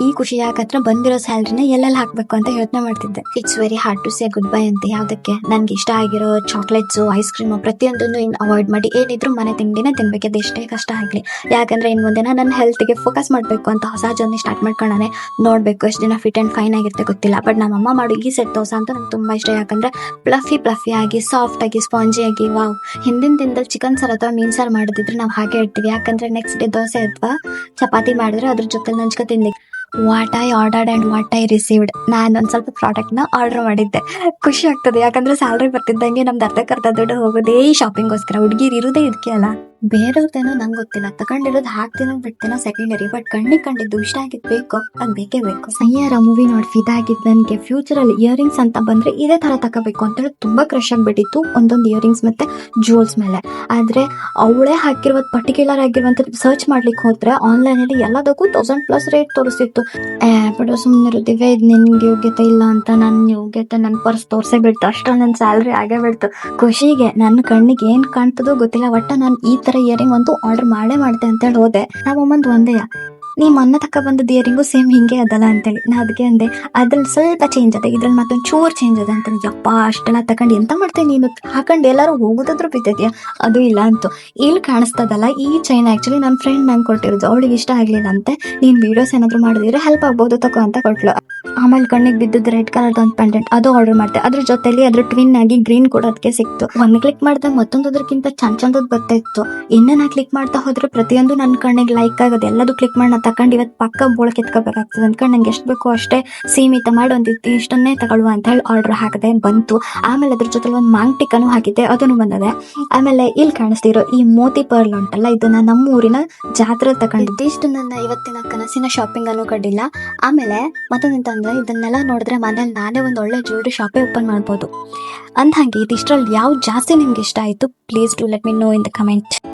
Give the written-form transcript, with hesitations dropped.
ಈ ಖುಷಿ ಯಾಕಂದ್ರೆ ಬಂದಿರೋ ಸ್ಯಾಲ್ರಿನ ಎಲ್ಲೆಲ್ಲಿ ಹಾಕ್ಬೇಕು ಅಂತ ಯೋಚನೆ ಮಾಡ್ತಿದ್ದೆ. It's very hard to say goodbye ಅಂತ. ಯಾವ್ದಕ್ಕೆ? ನನ್ಗೆ ಇಷ್ಟ ಆಗಿರೋ ಚಾಕ್ಲೇಟ್ಸು, ಐಸ್ ಕ್ರೀಮು ಪ್ರತಿಯೊಂದನ್ನು ಇನ್ನು ಅವಾಯ್ಡ್ ಮಾಡಿ ಏನಿದ್ರು ಮನೆ ತಿಂಡಿನೇ ತಿನ್ಬೇಕು, ಅದು ಎಷ್ಟೇ ಕಷ್ಟ ಆಗ್ಲಿ. ಯಾಕಂದ್ರೆ ಇನ್ ಮುಂದೆ ನನ್ನ ಹೆಲ್ತ್ಗೆ ಫೋಕಸ್ ಮಾಡ್ಬೇಕು ಅಂತ ಹೊಸ ಜರ್ನಿ ಸ್ಟಾರ್ಟ್ ಮಾಡ್ಕೊಳ್ಳೋಣ. ನೋಡ್ಬೇಕು ಎಷ್ಟು ದಿನ ಫಿಟ್ ಅಂಡ್ ಫೈನ್ ಆಗಿರುತ್ತೆ ಗೊತ್ತಿಲ್ಲ. ಬಟ್ ನಮ್ಮಮ್ಮ ಮಾಡೋ ಈ ಸೆಟ್ ದೋಸೆ ಅಂತ ನಂಗೆ ತುಂಬಾ ಇಷ್ಟ. ಯಾಕಂದ್ರೆ ಫ್ಲಫಿ ಆಗಿ, ಸಾಫ್ಟ್ ಆಗಿ, ಸ್ಪಾಂಜಿ ಆಗಿ, ವಾವ್. ಹಿಂದಿನ ದಿನದಲ್ಲಿ ಚಿಕನ್ ಸಾರ್ ಅಥವಾ ಮೀನ್ ಸಾರ್ ಮಾಡಿದ್ರೆ ನಾವು ಹಾಗೆ ಇಡ್ತೀವಿ. ಯಾಕಂದ್ರೆ ನೆಕ್ಸ್ಟ್ ಡೇ ದೋಸೆ ಅಥವಾ ಚಪಾತಿ ಮಾಡಿದ್ರೆ ಅದ್ರ ಜೊತೆ ನಂಚ್ಕೊ ತಿನ್ಲಿಕ್ಕೆ. What I ordered and what I received. ನಾನು ಒಂದು ಸ್ವಲ್ಪ ಪ್ರಾಡಕ್ಟ್ನ ಆರ್ಡರ್ ಮಾಡಿದ್ದೆ. ಖುಷಿ ಆಗ್ತದೆ, ಯಾಕಂದ್ರೆ ಸ್ಯಾಲ್ರಿ ಬರ್ತಿದ್ದಂಗೆ ನಮ್ದು ಅರ್ಧಕ್ಕರ್ಧ ದುಡ್ಡು ಹೋಗೋದೇ ಈ ಶಾಪಿಂಗ್ಗೋಸ್ಕರ. ಹುಡುಗಿರು ಇರೋದೇ ಇದಕ್ಕೆ ಅಲ್ಲ. ಬೇರೆಯವ್ರದ್ದೇನೋ ನಂಗೆ ಗೊತ್ತಿಲ್ಲ, ತಗೊಂಡಿರೋದು ಹಾಕ್ತೀನೋ ಬಿಡ್ತೀನೋ ಸೆಕೆಂಡರಿ. ಬಟ್ ಕಂಡಿದ್ದು ಇಷ್ಟ ಆಗಿದ್ದು ಬೇಕು, ಅದು ಬೇಕೇ ಬೇಕು. ಸಯ್ಯಾರ ಮೂವಿ ನೋಡಿ ಫಿದಾಗಿದ್ದು ನನಗೆ. ಫ್ಯೂಚರಲ್ಲಿ ಇಯರಿಂಗ್ಸ್ ಅಂತ ಬಂದ್ರೆ ಇದೇ ತರ ತಗೋಬೇಕು ಅಂತೇಳಿ ತುಂಬಾ ಕ್ರಶ್ ಆಗ್ಬಿಟ್ಟಿತ್ತು ಒಂದೊಂದು ಇಯರಿಂಗ್ಸ್ ಮತ್ತೆ ಜೂಲ್ಸ್ ಮೇಲೆ. ಆದ್ರೆ ಅವಳೇ ಹಾಕಿರೋದು ಪರ್ಟಿಕ್ಯುಲರ್ ಆಗಿರುವಂತ ಸರ್ಚ್ ಮಾಡ್ಲಿಕ್ಕೆ ಹೋದ್ರೆ ಆನ್ಲೈನ್ ಅಲ್ಲಿ ಎಲ್ಲದಕ್ಕೂ 1000+ ರೇಟ್ ತೋರಿಸ್ತಿತ್ತು. ಬಿಡು ಸುಮ್ಮನೆ ದಿವ್ಯ, ಇದು ನಿನ್ಗೆ ಯೋಗ್ಯತೆ ಇಲ್ಲ ಅಂತ. ನನ್ನ ಯೋಗ್ಯತೆ ನನ್ನ ಪರ್ಸ್ ತೋರ್ಸೇ ಬಿಡ್ತು. ಅಷ್ಟೊಂದು ನನ್ನ ಸ್ಯಾಲ್ರಿ ಆಗೇ ಬಿಡ್ತು. ಖುಷಿಗೆ ನನ್ನ ಕಣ್ಣಿಗೆ ಏನ್ ಕಾಣ್ತದೋ ಗೊತ್ತಿಲ್ಲ, ಒಟ್ಟ ನಾನು ಈ ತರ ಇಯರಿಂಗ್ ಅಂತೂ ಆರ್ಡರ್ ಮಾಡ್ದೆ ಅಂತೇಳಿ ಹೋದೆ. ನಮ್ಮಮ್ಮಂದು ಒಂದೇ, ನೀ ಮೊನ್ನೆ ತಕ್ಕ ಬಂದದ್ದು ಇಯರಿಂಗು ಸೇಮ್ ಹಿಂಗೆ ಅದಲ್ಲ ಅಂತೇಳಿ. ನಾ ಅದಕ್ಕೆ ಅಂದೆ, ಅದ್ರಲ್ಲಿ ಸ್ವಲ್ಪ ಚೇಂಜ್ ಅದ, ಇದ್ರಲ್ಲಿ ಮತ್ತೊಂದು ಚೂರ್ ಚೇಂಜ್ ಅದ ಅಂತ. ಯಪ್ಪ ಅಷ್ಟೆಲ್ಲ ತಗೊಂಡು ಎಂತ ಮಾಡ್ತೇನೆ ನೀನು? ಹಾಕೊಂಡು ಎಲ್ಲಾರು ಹೋಗೋದಾದ್ರೂ ಬಿದ್ದಿದ್ಯಾ? ಅದು ಇಲ್ಲ ಅಂತು. ಇಲ್ಲಿ ಕಾಣಿಸ್ತದಲ್ಲ ಈ ಚೈನ್, ಆಕ್ಚುಲಿ ನನ್ನ ಫ್ರೆಂಡ್ ನಂಗೆ ಕೊಟ್ಟಿರೋದು. ಅವಳಿಗೆ ಇಷ್ಟ ಆಗ್ಲಿಲ್ಲ ಅಂತೆ. ನೀನ್ ವಿಡಿಯೋಸ್ ಏನಾದ್ರು ಮಾಡಿದ್ರೆ ಹೆಲ್ಪ್ ಆಗ್ಬೋದು ತಗೋ ಅಂತ ಕೊಟ್ಲು. ಆಮೇಲೆ ಕಣ್ಣಿಗೆ ಬಿದ್ದದ್ದು ರೆಡ್ ಕಲರ್ ಒಂದು ಪೆಂಡೆಂಟ್, ಅದು ಆರ್ಡರ್ ಮಾಡಿದೆ. ಅದ್ರ ಜೊತೆಲಿ ಅದ್ರ ಟ್ವಿನ್ ಆಗಿ ಗ್ರೀನ್ ಕೂಡ ಅದಕ್ಕೆ ಸಿಕ್ತು. ಒಂದ್ ಕ್ಲಿಕ್ ಮಾಡಿದಾಗ ಮತ್ತೊಂದದ್ರಕ್ಕಿಂತ ಚಂದದ್ ಬರ್ತಾ ಇತ್ತು. ಇನ್ನೇನ ಕ್ಲಿಕ್ ಮಾಡ್ತಾ ಹೋದ್ರೆ ಪ್ರತಿಯೊಂದು ನನ್ನ ಕಣ್ಣಿಗೆ ಲೈಕ್ ಆಗೋದು. ಎಲ್ಲದೂ ಕ್ಲಿಕ್ ಮಾಡಿ ನಾ ತಗೊಂಡು ಇವತ್ತು ಪಕ್ಕ ಬೋಳ್ ಕಿತ್ಕೋಬೇಕಾಗ್ತದೆ ಅಂದ್ಕೊಂಡು ನಂಗೆ ಎಷ್ಟು ಬೇಕೋ ಅಷ್ಟೇ ಸೀಮಿತ ಮಾಡಿ ಒಂದಿತ್ತು ಇಷ್ಟನ್ನೇ ತಗೊಳ್ಳುವ ಅಂತ ಹೇಳಿ ಆರ್ಡರ್ ಹಾಕಿದೆ. ಬಂತು. ಆಮೇಲೆ ಅದ್ರ ಜೊತೆ ಒಂದು ಮಾಂಗ್ ಟಿಕ್ಕನು ಹಾಕಿದ್ದೆ, ಅದನ್ನು ಬಂದದೆ. ಆಮೇಲೆ ಇಲ್ಲಿ ಕಾಣಿಸ್ತಿರೋ ಈ ಮೋತಿ ಪರ್ಲ್ ಉಂಟಲ್ಲ, ಇದನ್ನ ನಮ್ಮ ಊರಿನ ಜಾತ್ರೆ ತಗೊಂಡಿದ್ದು. ಇಷ್ಟು ನನ್ನ ಇವತ್ತಿನ ಕನಸಿನ ಶಾಪಿಂಗ್ ಅನ್ನು ಕಡ್ಡಿಲ್ಲ. ಆಮೇಲೆ ಮತ್ತೊಂದಂತಂದ್ರೆ ಇದನ್ನೆಲ್ಲ ನೋಡಿದ್ರೆ ಮನೇಲಿ ನಾನೇ ಒಂದು ಒಳ್ಳೆ ಜ್ಯುವೆಲ್ರಿ ಶಾಪೇ ಓಪನ್ ಮಾಡ್ಬೋದು. ಅಂದ್ಹಾಗೆ ಇದಿಷ್ಟರಲ್ಲಿ ಯಾವ್ದು ಜಾಸ್ತಿ ನಿಮ್ಗೆ ಇಷ್ಟ ಆಯ್ತು? Please do let me no in the comment.